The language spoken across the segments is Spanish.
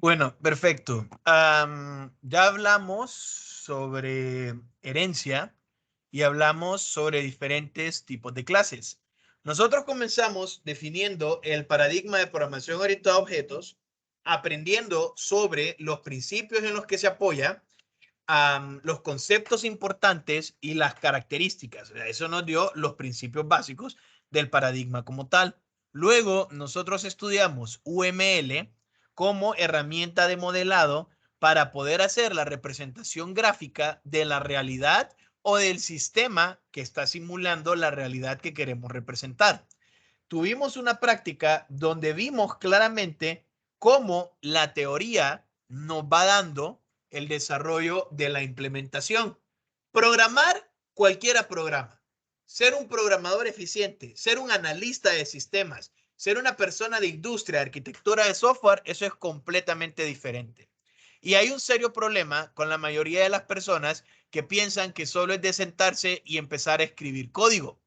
Bueno, perfecto. Ya hablamos sobre herencia y hablamos sobre diferentes tipos de clases. Nosotros comenzamos definiendo el paradigma de programación orientada a objetos, aprendiendo sobre los principios en los que se apoya, los conceptos importantes y las características. O sea, eso nos dio los principios básicos del paradigma como tal. Luego, nosotros estudiamos UML como herramienta de modelado para poder hacer la representación gráfica de la realidad o del sistema que está simulando la realidad que queremos representar. Tuvimos una práctica donde vimos claramente cómo la teoría nos va dando el desarrollo de la implementación. Programar, cualquiera programa. Ser un programador eficiente, ser un analista de sistemas, ser una persona de industria, de arquitectura de software, eso es completamente diferente. Y hay un serio problema con la mayoría de las personas que piensan que solo es de sentarse y empezar a escribir código.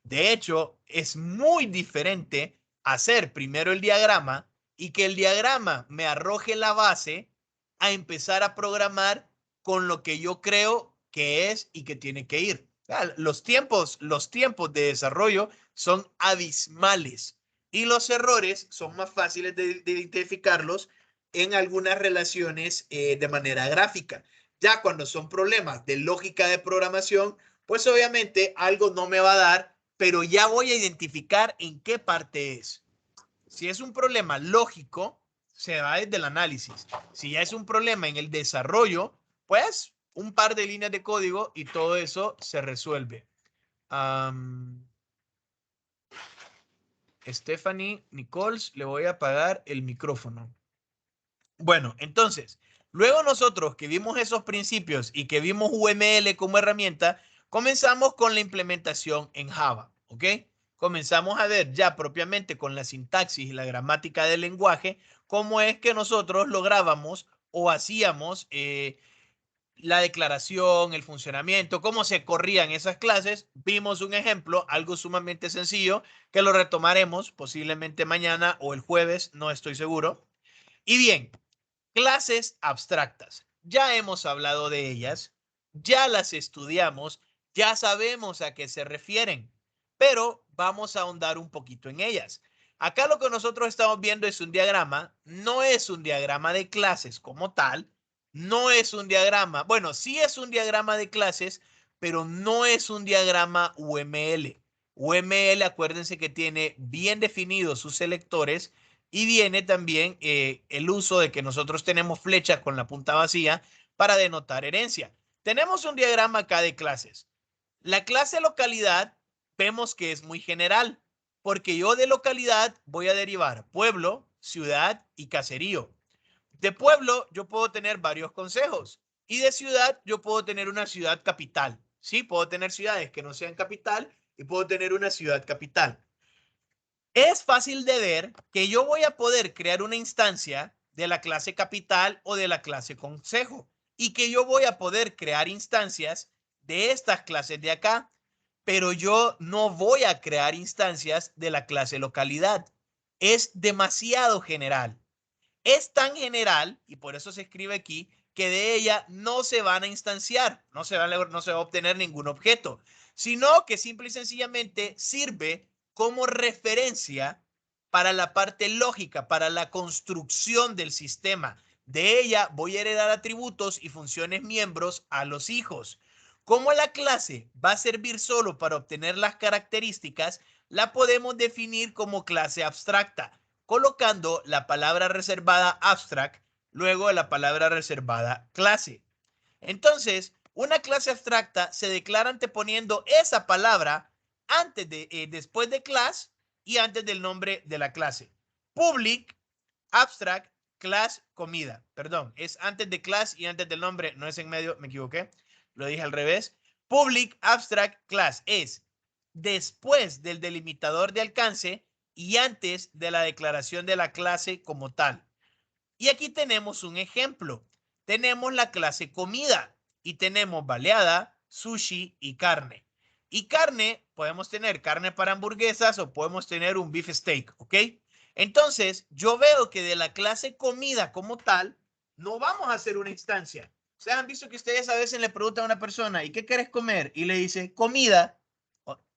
De hecho, es muy diferente hacer primero el diagrama y que el diagrama me arroje la base a empezar a programar con lo que yo creo que es y que tiene que ir. Los tiempos de desarrollo son abismales y los errores son más fáciles de identificarlos en algunas relaciones de manera gráfica. Ya cuando son problemas de lógica de programación, pues obviamente algo no me va a dar, pero ya voy a identificar en qué parte es. Si es un problema lógico, se va desde el análisis. Si ya es un problema en el desarrollo, pues un par de líneas de código y todo eso se resuelve. Stephanie Nichols, le voy a apagar el micrófono. Bueno, entonces, luego nosotros que vimos esos principios y que vimos UML como herramienta, comenzamos con la implementación en Java, ¿ok? Comenzamos a ver ya propiamente con la sintaxis y la gramática del lenguaje cómo es que nosotros lográbamos o hacíamos la declaración, el funcionamiento, cómo se corrían esas clases. Vimos un ejemplo, algo sumamente sencillo, que lo retomaremos posiblemente mañana o el jueves, no estoy seguro. Y bien, clases abstractas. Ya hemos hablado de ellas, ya las estudiamos, ya sabemos a qué se refieren, pero vamos a ahondar un poquito en ellas. Acá lo que nosotros estamos viendo es un diagrama, no es un diagrama de clases como tal, no es un diagrama, bueno, sí es un diagrama de clases, pero no es un diagrama UML. UML, acuérdense que tiene bien definidos sus selectores y viene también el uso de que nosotros tenemos flechas con la punta vacía para denotar herencia. Tenemos un diagrama acá de clases. La clase localidad vemos que es muy general, porque yo de localidad voy a derivar pueblo, ciudad y caserío. De pueblo yo puedo tener varios consejos y de ciudad yo puedo tener una ciudad capital. Sí, puedo tener ciudades que no sean capital y puedo tener una ciudad capital. Es fácil de ver que yo voy a poder crear una instancia de la clase capital o de la clase consejo y que yo voy a poder crear instancias de estas clases de acá, pero yo no voy a crear instancias de la clase localidad. Es demasiado general. Es tan general, y por eso se escribe aquí, que de ella no se van a instanciar, no se va a obtener ningún objeto, sino que simple y sencillamente sirve como referencia para la parte lógica, para la construcción del sistema. De ella voy a heredar atributos y funciones miembros a los hijos. Como la clase va a servir solo para obtener las características, la podemos definir como clase abstracta, colocando la palabra reservada abstract luego de la palabra reservada clase. Entonces, una clase abstracta se declara anteponiendo esa palabra después de class y antes del nombre de la clase. Public, abstract, class, comida. Perdón, es antes de class y antes del nombre, no es en medio, me equivoqué. Lo dije al revés. Public, abstract, class es después del delimitador de alcance y antes de la declaración de la clase como tal. Y aquí tenemos un ejemplo. Tenemos la clase comida y tenemos baleada, sushi y carne. Y carne, podemos tener carne para hamburguesas o podemos tener un beef steak, ¿ok? Entonces, yo veo que de la clase comida como tal, no vamos a hacer una instancia. Ustedes han visto que ustedes a veces le preguntan a una persona, ¿y qué quieres comer? Y le dice, comida.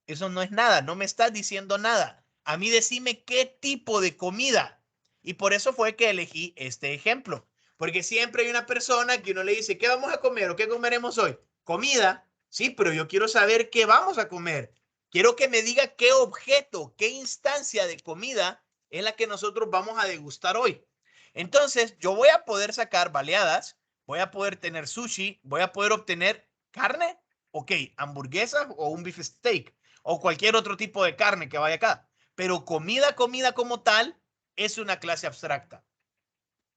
Eso no es nada, no me estás diciendo nada. A mí decime qué tipo de comida. Y por eso fue que elegí este ejemplo. Porque siempre hay una persona que uno le dice, ¿qué vamos a comer o qué comeremos hoy? Comida. Sí, pero yo quiero saber qué vamos a comer. Quiero que me diga qué objeto, qué instancia de comida es la que nosotros vamos a degustar hoy. Entonces, yo voy a poder sacar baleadas, voy a poder tener sushi, voy a poder obtener carne, ok, hamburguesas o un beef steak o cualquier otro tipo de carne que vaya acá. Pero comida como tal es una clase abstracta.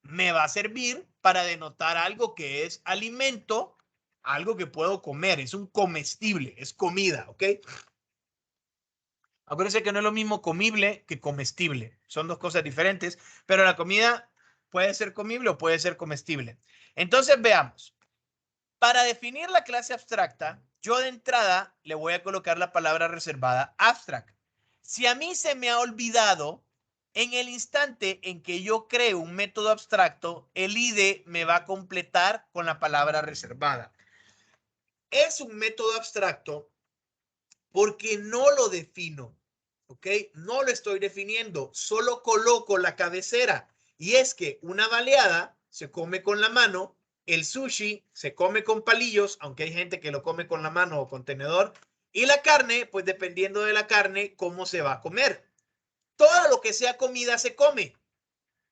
Me va a servir para denotar algo que es alimento, algo que puedo comer, es un comestible, es comida, ¿ok? Acuérdense que no es lo mismo comible que comestible. Son dos cosas diferentes, pero la comida puede ser comible o puede ser comestible. Entonces veamos. Para definir la clase abstracta, yo de entrada le voy a colocar la palabra reservada abstract. Si a mí se me ha olvidado, en el instante en que yo creo un método abstracto, el IDE me va a completar con la palabra reservada. Es un método abstracto porque no lo defino, ¿ok? No lo estoy definiendo, solo coloco la cabecera. Y es que una baleada se come con la mano, el sushi se come con palillos, aunque hay gente que lo come con la mano o con tenedor, y la carne, pues dependiendo de la carne, cómo se va a comer. Todo lo que sea comida se come,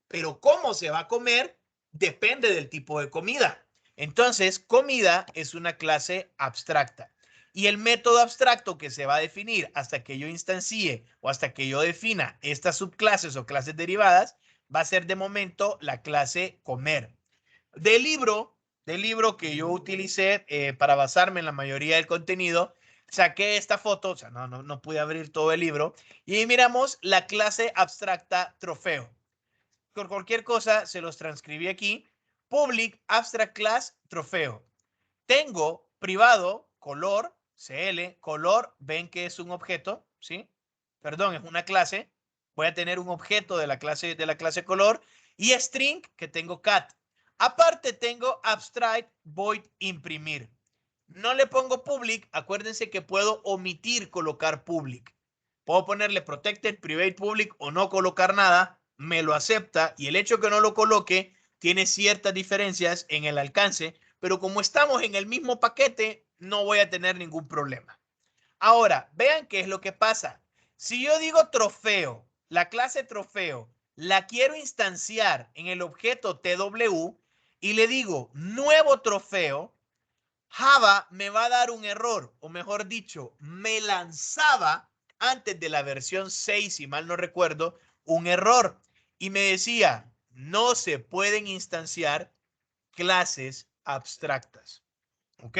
pero cómo se va a comer depende del tipo de comida. Entonces, comida es una clase abstracta. Y el método abstracto que se va a definir hasta que yo instancie o hasta que yo defina estas subclases o clases derivadas va a ser de momento la clase comer. Del libro que yo utilicé para basarme en la mayoría del contenido, saqué esta foto, o sea, no pude abrir todo el libro, y miramos la clase abstracta trofeo. Por cualquier cosa, se los transcribí aquí. Public Abstract Class Trofeo. Tengo privado, color, CL, color, ven que es un objeto, ¿sí? Perdón, es una clase. Voy a tener un objeto de la clase color y string que tengo cat. Aparte tengo abstract void imprimir. No le pongo public, acuérdense que puedo omitir colocar public. Puedo ponerle protected, private, public o no colocar nada, me lo acepta y el hecho que no lo coloque tiene ciertas diferencias en el alcance, pero como estamos en el mismo paquete, no voy a tener ningún problema. Ahora, vean qué es lo que pasa. Si yo digo trofeo, la clase trofeo, la quiero instanciar en el objeto TW y le digo nuevo trofeo, Java me va a dar un error, o mejor dicho, me lanzaba antes de la versión 6, si mal no recuerdo, un error y me decía, no se pueden instanciar clases abstractas. ¿Ok?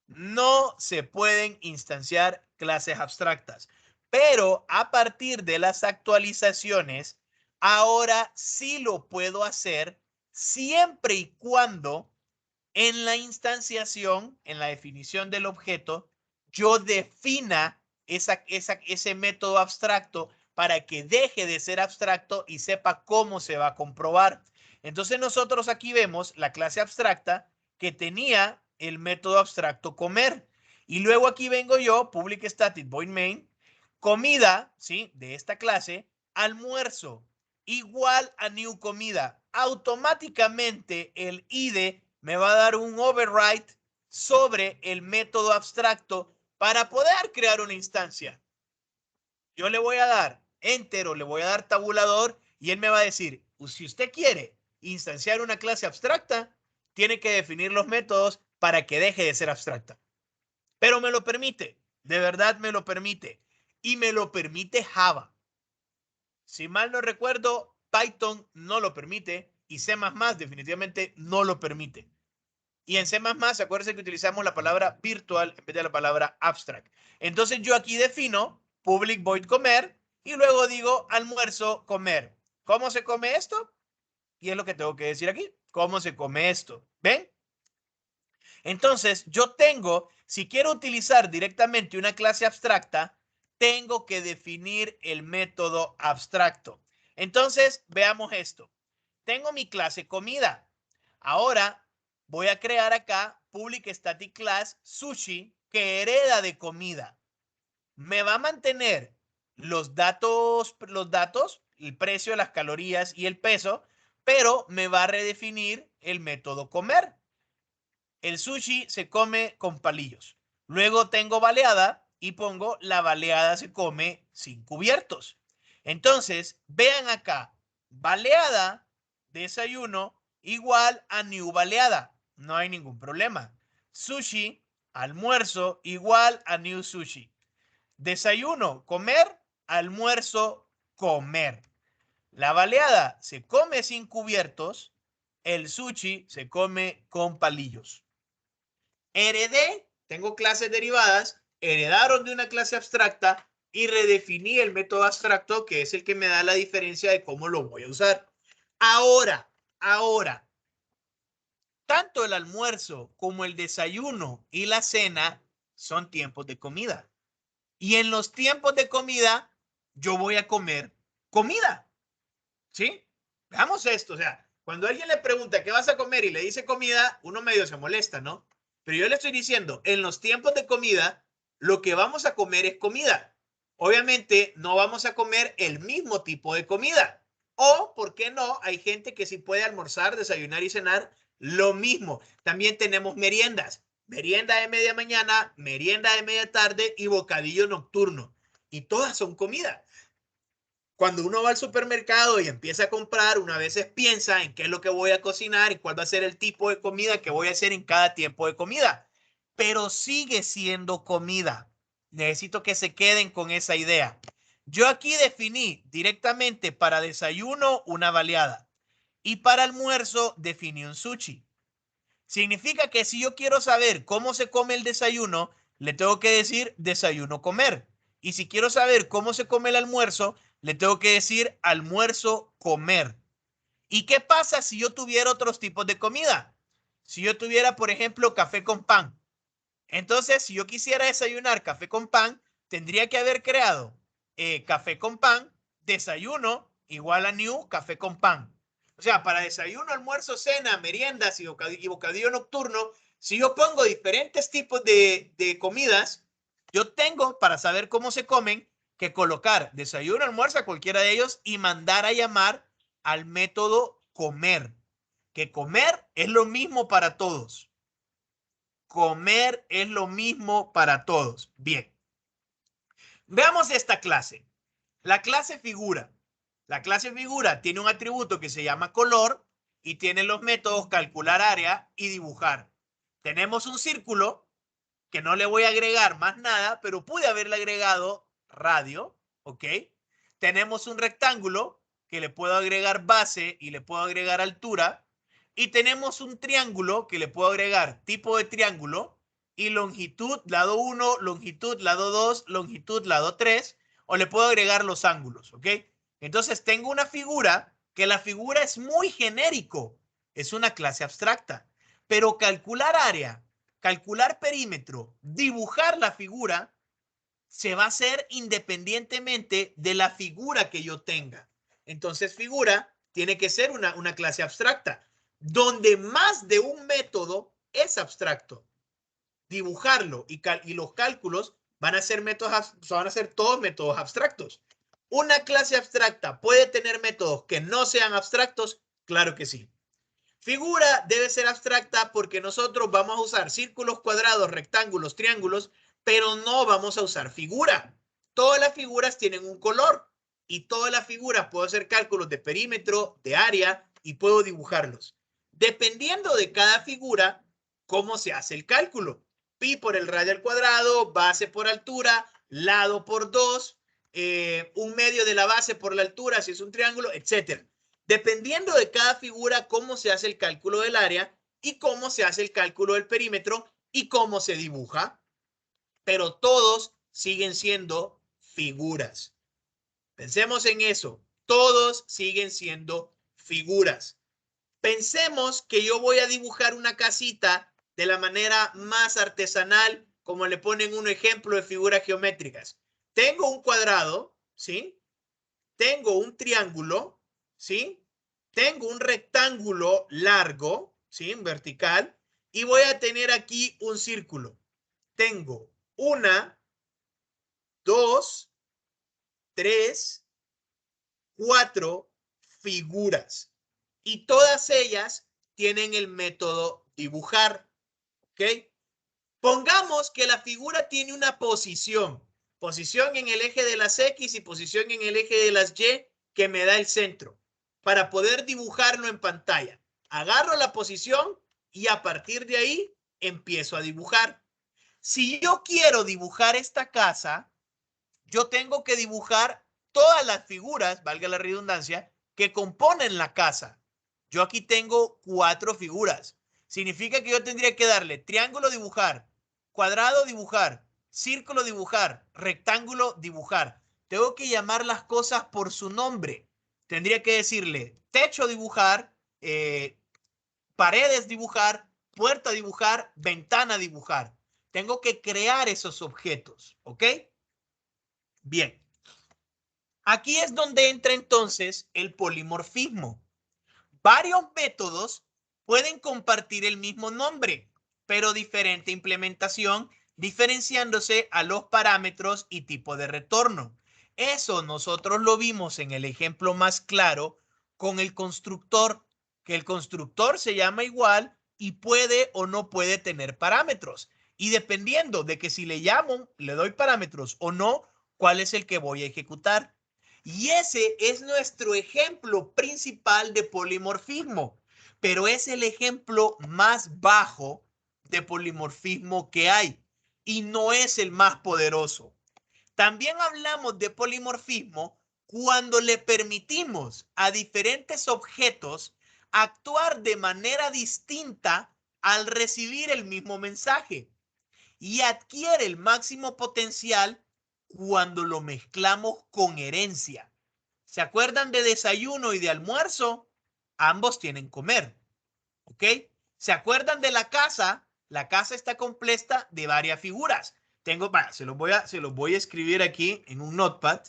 No se pueden instanciar clases abstractas. Pero a partir de las actualizaciones, ahora sí lo puedo hacer siempre y cuando en la instanciación, en la definición del objeto, yo defina ese método abstracto para que deje de ser abstracto y sepa cómo se va a comprobar. Entonces nosotros aquí vemos la clase abstracta que tenía el método abstracto comer. Y luego aquí vengo yo, public static void main, comida, ¿sí? De esta clase, almuerzo, igual a new comida. Automáticamente el IDE me va a dar un override sobre el método abstracto para poder crear una instancia. Yo le voy a dar enter o le voy a dar tabulador y él me va a decir, si usted quiere instanciar una clase abstracta, tiene que definir los métodos para que deje de ser abstracta. Pero me lo permite, de verdad me lo permite. Y me lo permite Java. Si mal no recuerdo, Python no lo permite y C++ definitivamente no lo permite. Y en C++, acuérdense que utilizamos la palabra virtual en vez de la palabra abstract. Entonces yo aquí defino public void comer y luego digo almuerzo comer. ¿Cómo se come esto? Y es lo que tengo que decir aquí. ¿Cómo se come esto? ¿Ven? Entonces yo tengo, si quiero utilizar directamente una clase abstracta, tengo que definir el método abstracto. Entonces, veamos esto. Tengo mi clase comida. Ahora voy a crear acá public static class sushi que hereda de comida. Me va a mantener los datos, el precio, las calorías y el peso, pero me va a redefinir el método comer. El sushi se come con palillos. Luego tengo baleada y pongo la baleada se come sin cubiertos. Entonces, vean acá, baleada, desayuno, igual a new baleada. No hay ningún problema. Sushi, almuerzo, igual a new sushi. Desayuno, comer, almuerzo, comer. La baleada se come sin cubiertos, el sushi se come con palillos. Heredé, tengo clases derivadas, heredaron de una clase abstracta y redefiní el método abstracto que es el que me da la diferencia de cómo lo voy a usar. Ahora, tanto el almuerzo como el desayuno y la cena son tiempos de comida. Y en los tiempos de comida, yo voy a comer comida. ¿Sí? Veamos esto. O sea, cuando alguien le pregunta qué vas a comer y le dice comida, uno medio se molesta, ¿no? Pero yo le estoy diciendo, en los tiempos de comida, lo que vamos a comer es comida. Obviamente, no vamos a comer el mismo tipo de comida. O, ¿por qué no? Hay gente que sí puede almorzar, desayunar y cenar lo mismo. También tenemos meriendas. Merienda de media mañana, merienda de media tarde y bocadillo nocturno. Y todas son comida. Cuando uno va al supermercado y empieza a comprar, una veces piensa en qué es lo que voy a cocinar y cuál va a ser el tipo de comida que voy a hacer en cada tiempo de comida. Pero sigue siendo comida. Necesito que se queden con esa idea. Yo aquí definí directamente para desayuno una baleada y para almuerzo definí un sushi. Significa que si yo quiero saber cómo se come el desayuno, le tengo que decir desayuno comer. Y si quiero saber cómo se come el almuerzo, le tengo que decir almuerzo comer. ¿Y qué pasa si yo tuviera otros tipos de comida? Si yo tuviera, por ejemplo, café con pan. Entonces, si yo quisiera desayunar café con pan, tendría que haber creado café con pan, desayuno igual a new café con pan. O sea, para desayuno, almuerzo, cena, meriendas y bocadillo nocturno, si yo pongo diferentes tipos de comidas, yo tengo, para saber cómo se comen, que colocar desayuno, almuerzo a cualquiera de ellos y mandar a llamar al método comer. Que comer es lo mismo para todos. Comer es lo mismo para todos. Bien. Veamos esta clase. La clase figura. La clase figura tiene un atributo que se llama color y tiene los métodos calcular área y dibujar. Tenemos un círculo que no le voy a agregar más nada, pero pude haberle agregado radio, ¿ok? Tenemos un rectángulo que le puedo agregar base y le puedo agregar altura. Y tenemos un triángulo que le puedo agregar tipo de triángulo y longitud lado 1, longitud lado 2, longitud lado 3, o le puedo agregar los ángulos, ¿ok? Entonces tengo una figura que la figura es muy genérico, es una clase abstracta, pero calcular área, calcular perímetro, dibujar la figura, se va a hacer independientemente de la figura que yo tenga. Entonces, figura tiene que ser una clase abstracta, donde más de un método es abstracto. Dibujarlo y los cálculos van a ser métodos, van a ser todos métodos abstractos. ¿Una clase abstracta puede tener métodos que no sean abstractos? Claro que sí. Figura debe ser abstracta porque nosotros vamos a usar círculos, cuadrados, rectángulos, triángulos, pero no vamos a usar figura. Todas las figuras tienen un color y todas las figuras puedo hacer cálculos de perímetro, de área y puedo dibujarlos. Dependiendo de cada figura, cómo se hace el cálculo. Pi por el radio al cuadrado, base por altura, lado por 2, un medio de la base por la altura si es un triángulo, etcétera. Dependiendo de cada figura, cómo se hace el cálculo del área y cómo se hace el cálculo del perímetro y cómo se dibuja. Pero todos siguen siendo figuras. Pensemos en eso. Todos siguen siendo figuras. Pensemos que yo voy a dibujar una casita de la manera más artesanal, como le ponen un ejemplo de figuras geométricas. Tengo un cuadrado, ¿sí? tengo un triángulo, ¿sí? Tengo un rectángulo largo, ¿sí? En vertical, y voy a tener aquí un círculo. Tengo 1, 2, 3, 4 figuras. Y todas ellas tienen el método dibujar, ¿ok? Pongamos que la figura tiene una posición. Posición en el eje de las X y posición en el eje de las Y que me da el centro. Para poder dibujarlo en pantalla. Agarro la posición y a partir de ahí empiezo a dibujar. Si yo quiero dibujar esta casa, yo tengo que dibujar todas las figuras, valga la redundancia, que componen la casa. Yo aquí tengo 4 figuras. Significa que yo tendría que darle triángulo, dibujar, cuadrado, dibujar, círculo, dibujar, rectángulo, dibujar. Tengo que llamar las cosas por su nombre. Tendría que decirle techo, dibujar, paredes, dibujar, puerta, dibujar, ventana, dibujar. Tengo que crear esos objetos, ¿ok? Bien. Aquí es donde entra entonces el polimorfismo. Varios métodos pueden compartir el mismo nombre, pero diferente implementación, diferenciándose a los parámetros y tipo de retorno. Eso nosotros lo vimos en el ejemplo más claro con el constructor, que el constructor se llama igual y puede o no puede tener parámetros. Y dependiendo de que si le llamo, le doy parámetros o no, cuál es el que voy a ejecutar. Y ese es nuestro ejemplo principal de polimorfismo, pero es el ejemplo más bajo de polimorfismo que hay y no es el más poderoso. También hablamos de polimorfismo cuando le permitimos a diferentes objetos actuar de manera distinta al recibir el mismo mensaje y adquiere el máximo potencial cuando lo mezclamos con herencia. ¿Se acuerdan de desayuno y de almuerzo? Ambos tienen comer, ¿ok? ¿Se acuerdan de la casa? La casa está compuesta de varias figuras. Se los voy a escribir aquí en un notepad.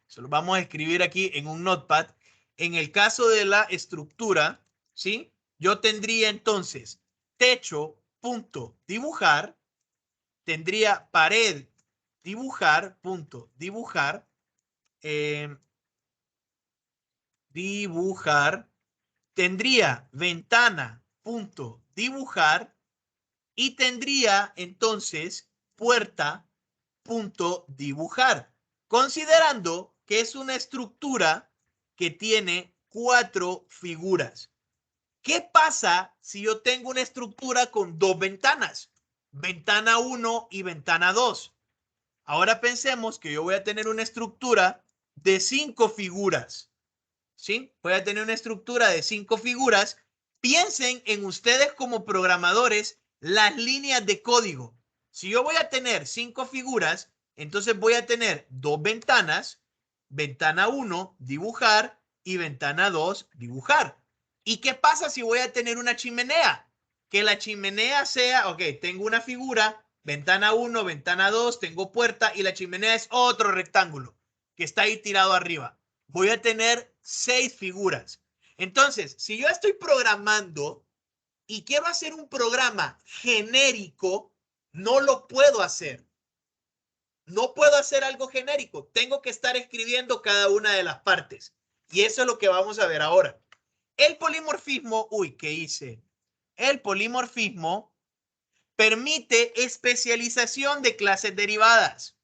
Se los vamos a escribir aquí en un notepad. En el caso de la estructura, ¿sí? Yo tendría entonces techo, punto, dibujar. Tendría pared, dibujar, punto, dibujar. Dibujar. Tendría ventana, punto, dibujar. Y tendría entonces puerta, punto, dibujar. Considerando que es una estructura que tiene 4 figuras. ¿Qué pasa si yo tengo una estructura con 2 ventanas? Ventana 1 y ventana 2. Ahora pensemos que yo voy a tener una estructura de 5 figuras. ¿Sí? Voy a tener una estructura de 5 figuras. Piensen en ustedes como programadores las líneas de código. Si yo voy a tener 5 figuras, entonces voy a tener 2 ventanas, ventana 1, dibujar, y ventana 2, dibujar. ¿Y qué pasa si voy a tener una chimenea? Que la chimenea sea, ok, tengo una figura, ventana 1, ventana 2, tengo puerta y la chimenea es otro rectángulo que está ahí tirado arriba. Voy a tener 6 figuras. Entonces, si yo estoy programando y quiero hacer un programa genérico, no lo puedo hacer. No puedo hacer algo genérico. Tengo que estar escribiendo cada una de las partes. Y eso es lo que vamos a ver ahora. El polimorfismo, ¿qué hice? El polimorfismo permite especialización de clases derivadas,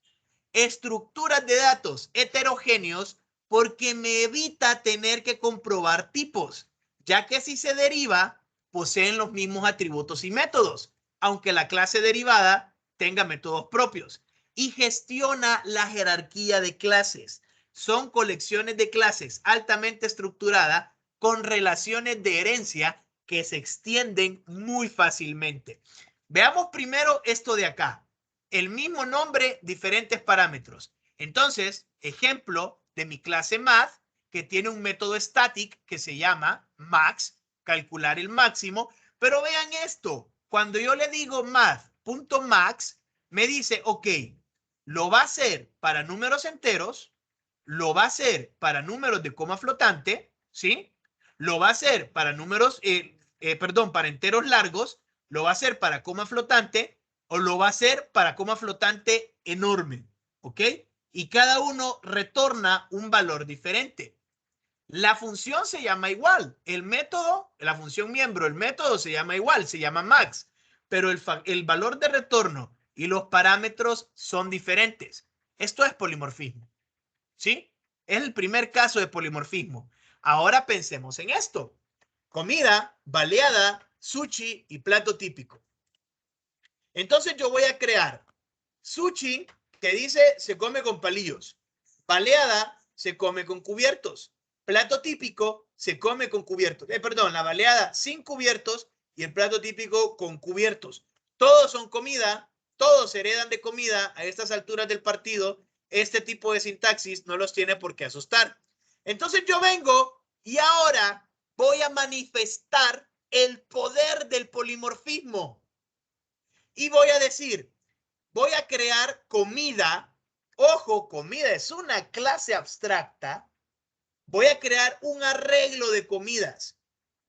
estructuras de datos heterogéneos, porque me evita tener que comprobar tipos, ya que si se deriva, poseen los mismos atributos y métodos, aunque la clase derivada tenga métodos propios. Y gestiona la jerarquía de clases. Son colecciones de clases altamente estructuradas con relaciones de herencia que se extienden muy fácilmente. Veamos primero esto de acá. El mismo nombre, diferentes parámetros. Entonces, ejemplo de mi clase math, que tiene un método static que se llama max, calcular el máximo. Pero vean esto, cuando yo le digo math.max, me dice, ok, lo va a hacer para números enteros, lo va a hacer para números de coma flotante, ¿sí? Lo va a hacer para números, perdón, para enteros largos, lo va a hacer para coma flotante o lo va a hacer para coma flotante enorme, ¿ok? Y cada uno retorna un valor diferente. La función se llama igual, el método, la función miembro, el método se llama igual, se llama max, pero el valor de retorno y los parámetros son diferentes. Esto es polimorfismo, ¿sí? Es el primer caso de polimorfismo. Ahora pensemos en esto. Comida, baleada, sushi y plato típico. Entonces yo voy a crear sushi, que dice se come con palillos. Baleada se come con cubiertos. Plato típico se come con cubiertos. Perdón, la baleada sin cubiertos y el plato típico con cubiertos. Todos son comida, todos heredan de comida a estas alturas del partido. Este tipo de sintaxis no los tiene por qué asustar. Entonces yo vengo y ahora voy a manifestar el poder del polimorfismo. Y voy a decir, voy a crear comida. Ojo, comida es una clase abstracta. Voy a crear un arreglo de comidas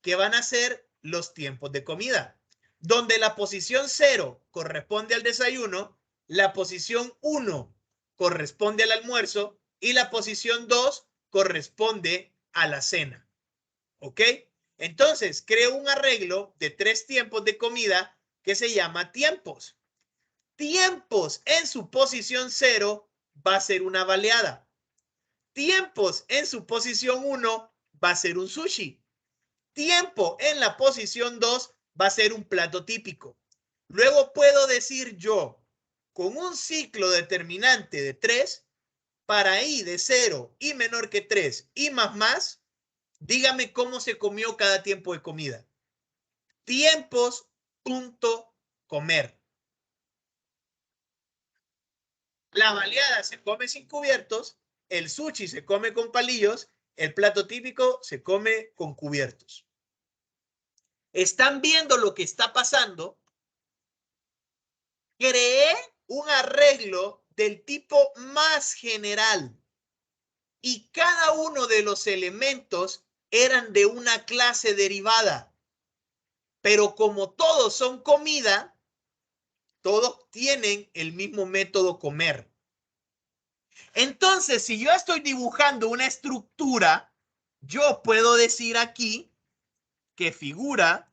que van a ser los tiempos de comida, donde la posición 0 corresponde al desayuno, la posición 1 corresponde al almuerzo y la posición 2 corresponde a la cena. ¿Ok? Entonces, creo un arreglo de 3 tiempos de comida que se llama tiempos. Tiempos en su posición 0 va a ser una baleada. Tiempos en su posición 1 va a ser un sushi. Tiempo en la posición 2 va a ser un plato típico. Luego puedo decir yo, con un ciclo determinante de 3, para i de 0 y menor que 3 y más, dígame cómo se comió cada tiempo de comida. Tiempos, punto, comer. La baleada se come sin cubiertos, el sushi se come con palillos, el plato típico se come con cubiertos. ¿Están viendo lo que está pasando? Creé un arreglo del tipo más general y cada uno de los elementos eran de una clase derivada. Pero como todos son comida, todos tienen el mismo método comer. Entonces, si yo estoy dibujando una estructura, yo puedo decir aquí que figura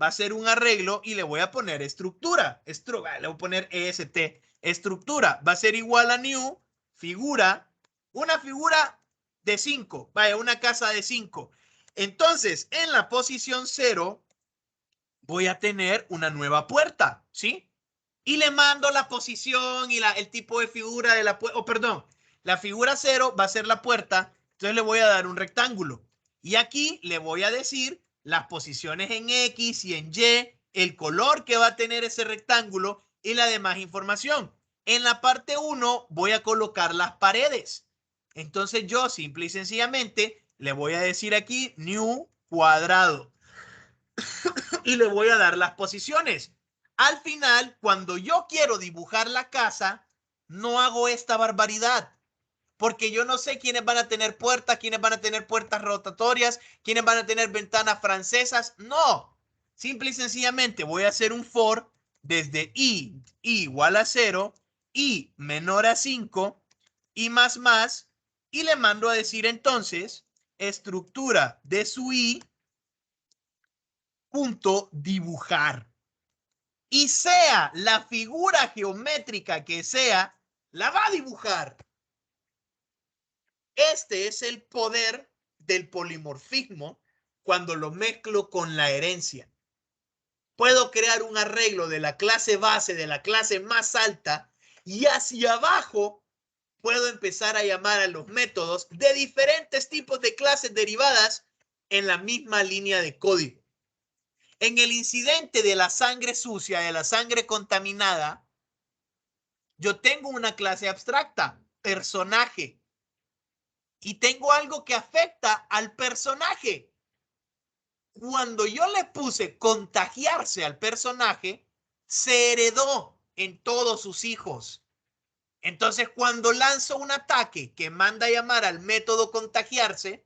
va a ser un arreglo y le voy a poner estructura. Le voy a poner EST. Estructura va a ser igual a new figura, una figura de 5, vaya, una casa de 5. Entonces, en la posición 0 voy a tener una nueva puerta, ¿sí? Y le mando la posición y el tipo de figura de la puerta, perdón, la figura 0 va a ser la puerta, entonces le voy a dar un rectángulo. Y aquí le voy a decir las posiciones en X y en Y, el color que va a tener ese rectángulo y la demás información. En la parte 1 voy a colocar las paredes. Entonces yo simple y sencillamente le voy a decir aquí new cuadrado y le voy a dar las posiciones. Al final, cuando yo quiero dibujar la casa, no hago esta barbaridad, porque yo no sé quiénes van a tener puertas, quiénes van a tener puertas rotatorias, quiénes van a tener ventanas francesas. No, simple y sencillamente voy a hacer un for desde i igual a 0, i menor a 5 y más, y le mando a decir entonces estructura de su i punto dibujar. Y sea la figura geométrica que sea, la va a dibujar. Este es el poder del polimorfismo cuando lo mezclo con la herencia. Puedo crear un arreglo de la clase base, de la clase más alta, y hacia abajo puedo empezar a llamar a los métodos de diferentes tipos de clases derivadas en la misma línea de código. En el incidente de la sangre sucia, de la sangre contaminada, yo tengo una clase abstracta, personaje, y tengo algo que afecta al personaje. Cuando yo le puse contagiarse al personaje, se heredó en todos sus hijos. Entonces, cuando lanzo un ataque que manda a llamar al método contagiarse,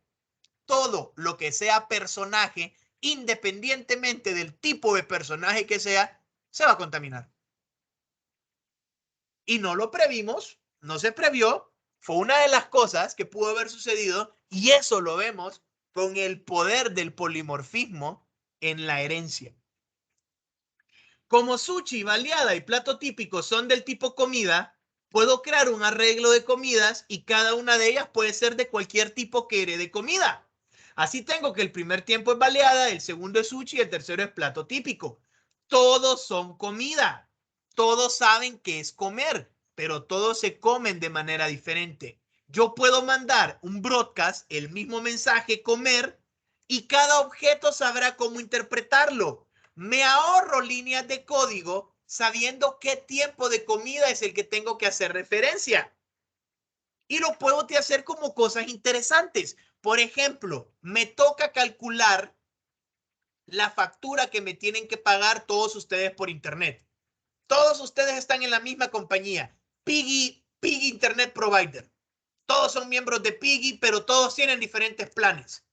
todo lo que sea personaje, independientemente del tipo de personaje que sea, se va a contaminar. Y no lo previmos, no se previó, fue una de las cosas que pudo haber sucedido y eso lo vemos con el poder del polimorfismo en la herencia. Como sushi, baleada y plato típico son del tipo comida, puedo crear un arreglo de comidas y cada una de ellas puede ser de cualquier tipo que herede comida. Así tengo que el primer tiempo es baleada, el segundo es sushi y el tercero es plato típico. Todos son comida. Todos saben qué es comer, pero todos se comen de manera diferente. Yo puedo mandar un broadcast, el mismo mensaje comer, y cada objeto sabrá cómo interpretarlo. Me ahorro líneas de código sabiendo qué tiempo de comida es el que tengo que hacer referencia. Y lo puedo hacer como cosas interesantes. Por ejemplo, me toca calcular la factura que me tienen que pagar todos ustedes por internet. Todos ustedes están en la misma compañía, Piggy Internet Provider. Todos son miembros de Piggy, pero todos tienen diferentes planes.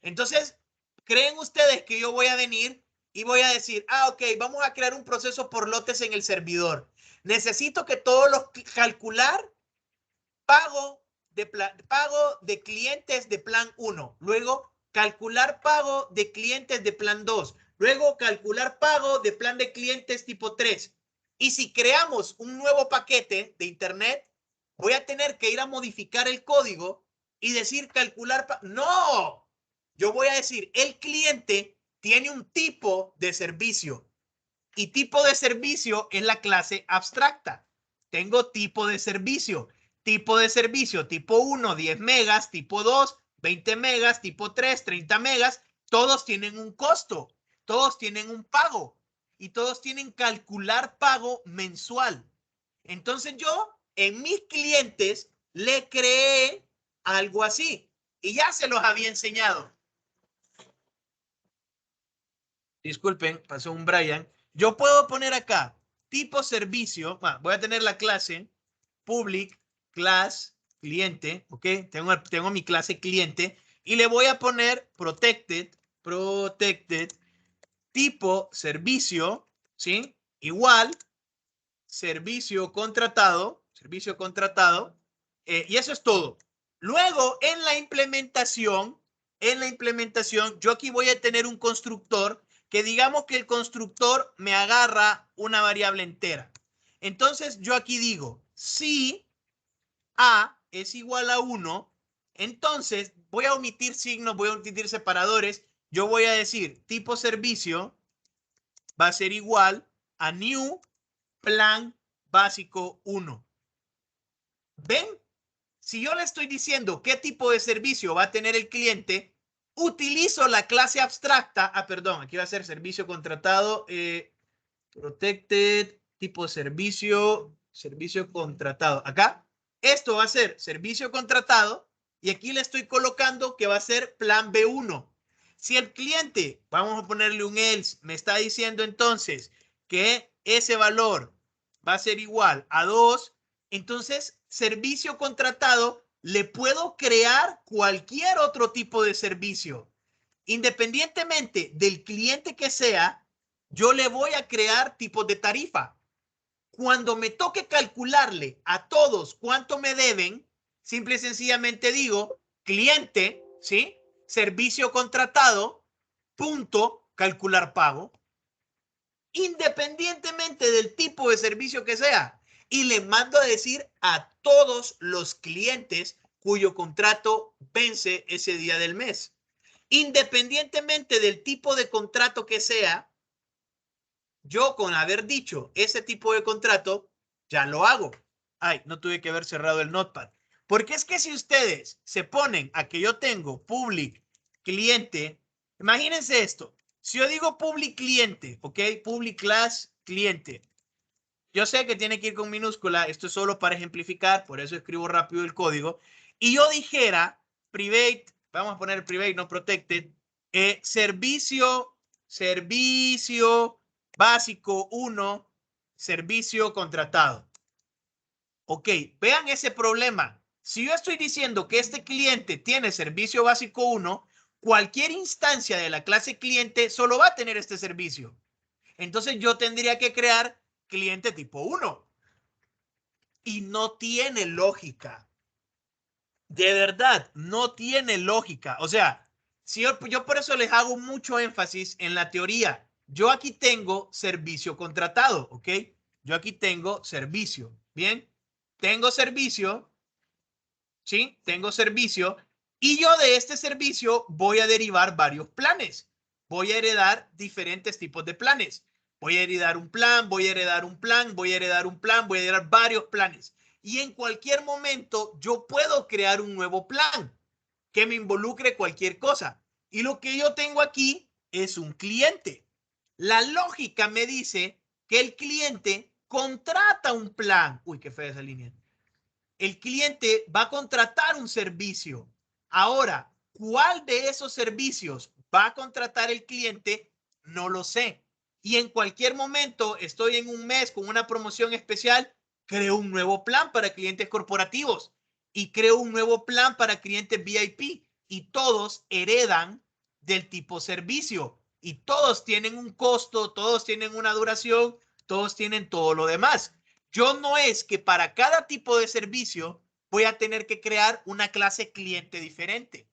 Entonces, ¿creen ustedes que yo voy a venir y voy a decir, ok, vamos a crear un proceso por lotes en el servidor? Necesito que todos los calcular pago de clientes de plan 1, luego calcular pago de clientes de plan 2, luego calcular pago de plan de clientes tipo 3. Y si creamos un nuevo paquete de internet, voy a tener que ir a modificar el código y decir calcular. No, yo voy a decir, el cliente tiene un tipo de servicio y tipo de servicio es la clase abstracta. Tengo tipo de servicio. Tipo de servicio tipo 1, 10 megas, tipo 2, 20 megas, tipo 3, 30 megas. Todos tienen un costo, todos tienen un pago y todos tienen calcular pago mensual. Entonces yo en mis clientes le creé algo así y ya se los había enseñado. Disculpen, pasó un Brian. Yo puedo poner acá tipo servicio. Voy a tener la clase public class cliente, ¿ok? Tengo mi clase cliente y le voy a poner protected tipo servicio, ¿sí? Igual servicio contratado, y eso es todo. Luego, en la implementación, yo aquí voy a tener un constructor que digamos que el constructor me agarra una variable entera. Entonces, yo aquí digo, si A es igual a 1, entonces voy a omitir signos, voy a omitir separadores, yo voy a decir tipo servicio va a ser igual a new plan básico 1. ¿Ven? Si yo le estoy diciendo qué tipo de servicio va a tener el cliente, utilizo la clase abstracta. Perdón, aquí va a ser servicio contratado, protected, tipo servicio contratado. Acá, esto va a ser servicio contratado y aquí le estoy colocando que va a ser plan B1. Si el cliente, vamos a ponerle un else, me está diciendo entonces que ese valor va a ser igual a 2, entonces servicio contratado le puedo crear cualquier otro tipo de servicio. Independientemente del cliente que sea, yo le voy a crear tipos de tarifa. Cuando me toque calcularle a todos cuánto me deben, simple y sencillamente digo cliente, ¿sí? Servicio contratado, punto, calcular pago, independientemente del tipo de servicio que sea. Y le mando a decir a todos los clientes cuyo contrato vence ese día del mes. Independientemente del tipo de contrato que sea, yo con haber dicho ese tipo de contrato, ya lo hago. Ay, no tuve que haber cerrado el notepad. Porque es que si ustedes se ponen a que yo tengo public cliente, imagínense esto. Si yo digo public cliente, ¿ok? Public class cliente. Yo sé que tiene que ir con minúscula, esto es solo para ejemplificar, por eso escribo rápido el código. Y yo dijera private, vamos a poner private, no protected, servicio básico 1, servicio contratado. Ok, vean ese problema. Si yo estoy diciendo que este cliente tiene servicio básico 1, cualquier instancia de la clase cliente solo va a tener este servicio. Entonces yo tendría que crear cliente tipo 1. Y no tiene lógica. De verdad, no tiene lógica. O sea, si yo por eso les hago mucho énfasis en la teoría. Yo aquí tengo servicio contratado, ¿ok? Yo aquí tengo servicio. Bien, tengo servicio, ¿sí? Tengo servicio y yo de este servicio voy a derivar varios planes. Voy a heredar diferentes tipos de planes. Voy a heredar un plan, voy a heredar un plan, voy a heredar un plan, voy a heredar varios planes. Y en cualquier momento yo puedo crear un nuevo plan que me involucre cualquier cosa. Y lo que yo tengo aquí es un cliente. La lógica me dice que el cliente contrata un plan. Uy, qué fea esa línea. El cliente va a contratar un servicio. Ahora, ¿cuál de esos servicios va a contratar el cliente? No lo sé. Y en cualquier momento, estoy en un mes con una promoción especial, creo un nuevo plan para clientes corporativos y creo un nuevo plan para clientes VIP y todos heredan del tipo servicio y todos tienen un costo, todos tienen una duración, todos tienen todo lo demás. Yo no es que para cada tipo de servicio voy a tener que crear una clase cliente diferente.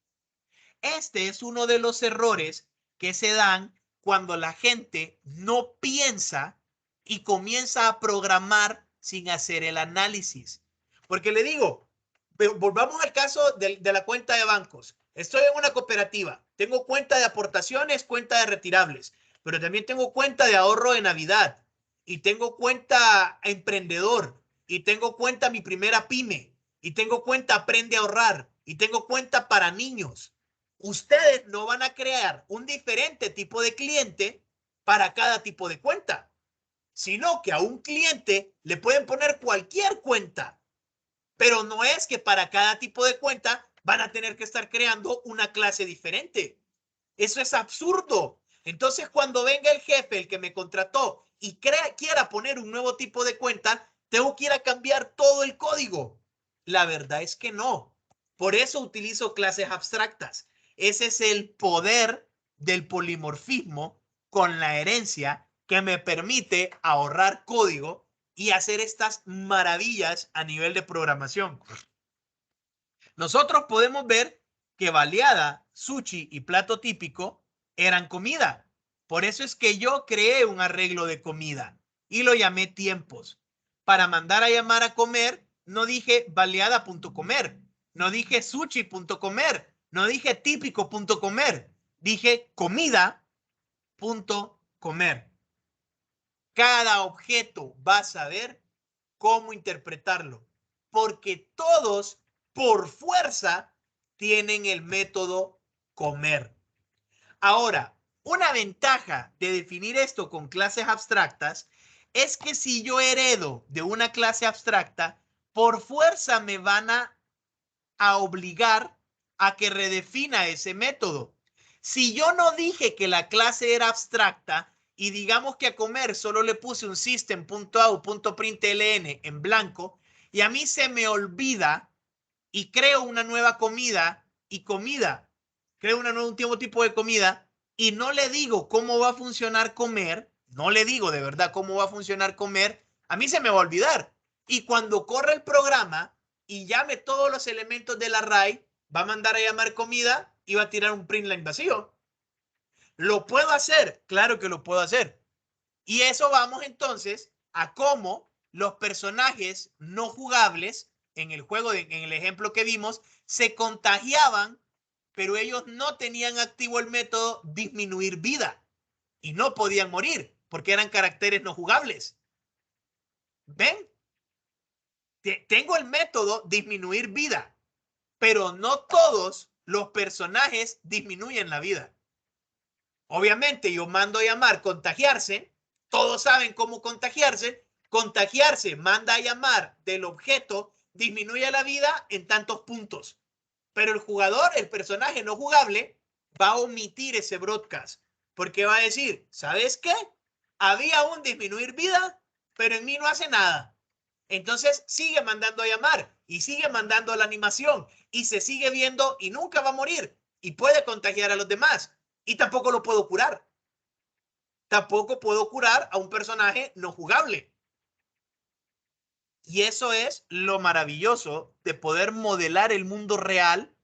Este es uno de los errores que se dan cuando la gente no piensa y comienza a programar sin hacer el análisis. Porque le digo, volvamos al caso de la cuenta de bancos. Estoy en una cooperativa, tengo cuenta de aportaciones, cuenta de retirables, pero también tengo cuenta de ahorro de Navidad y tengo cuenta emprendedor y tengo cuenta mi primera pyme y tengo cuenta aprende a ahorrar y tengo cuenta para niños. Ustedes no van a crear un diferente tipo de cliente para cada tipo de cuenta, sino que a un cliente le pueden poner cualquier cuenta, pero no es que para cada tipo de cuenta van a tener que estar creando una clase diferente. Eso es absurdo. Entonces, cuando venga el jefe, el que me contrató, y quiera poner un nuevo tipo de cuenta, tengo que ir a cambiar todo el código. La verdad es que no. Por eso utilizo clases abstractas. Ese es el poder del polimorfismo con la herencia que me permite ahorrar código y hacer estas maravillas a nivel de programación. Nosotros podemos ver que baleada, sushi y plato típico eran comida. Por eso es que yo creé un arreglo de comida y lo llamé tiempos. Para mandar a llamar a comer, no dije baleada.comer, no dije sushi.comer, no dije típico.comer, dije comida.comer. Cada objeto va a saber cómo interpretarlo, porque todos por fuerza tienen el método comer. Ahora, una ventaja de definir esto con clases abstractas es que si yo heredo de una clase abstracta, por fuerza me van a obligar a que redefina ese método. Si yo no dije que la clase era abstracta y digamos que a comer solo le puse un system.out.println en blanco y a mí se me olvida y creo una nueva comida y comida, creo un nuevo tipo de comida y no le digo cómo va a funcionar comer, no le digo de verdad cómo va a funcionar comer, a mí se me va a olvidar. Y cuando corre el programa y llame todos los elementos del array, va a mandar a llamar comida y va a tirar un print line vacío. ¿Lo puedo hacer? Claro que lo puedo hacer. Y eso vamos entonces a cómo los personajes no jugables en el juego, en el ejemplo que vimos, se contagiaban, pero ellos no tenían activo el método disminuir vida y no podían morir porque eran caracteres no jugables. ¿Ven? Tengo el método disminuir vida, pero no todos los personajes disminuyen la vida. Obviamente yo mando a llamar contagiarse, todos saben cómo contagiarse manda a llamar del objeto, disminuye la vida en tantos puntos, pero el jugador, el personaje no jugable, va a omitir ese broadcast, porque va a decir, ¿sabes qué? Había un disminuir vida, pero en mí no hace nada. Entonces sigue mandando a llamar y sigue mandando la animación y se sigue viendo y nunca va a morir y puede contagiar a los demás y tampoco lo puedo curar. Tampoco puedo curar a un personaje no jugable. Y eso es lo maravilloso de poder modelar el mundo real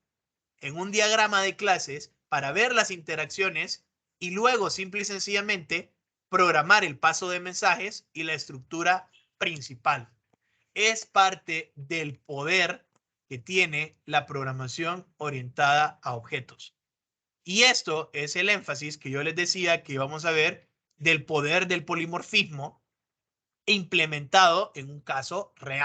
en un diagrama de clases para ver las interacciones y luego simple y sencillamente programar el paso de mensajes y la estructura principal. Es parte del poder que tiene la programación orientada a objetos. Y esto es el énfasis que yo les decía que íbamos a ver del poder del polimorfismo implementado en un caso real.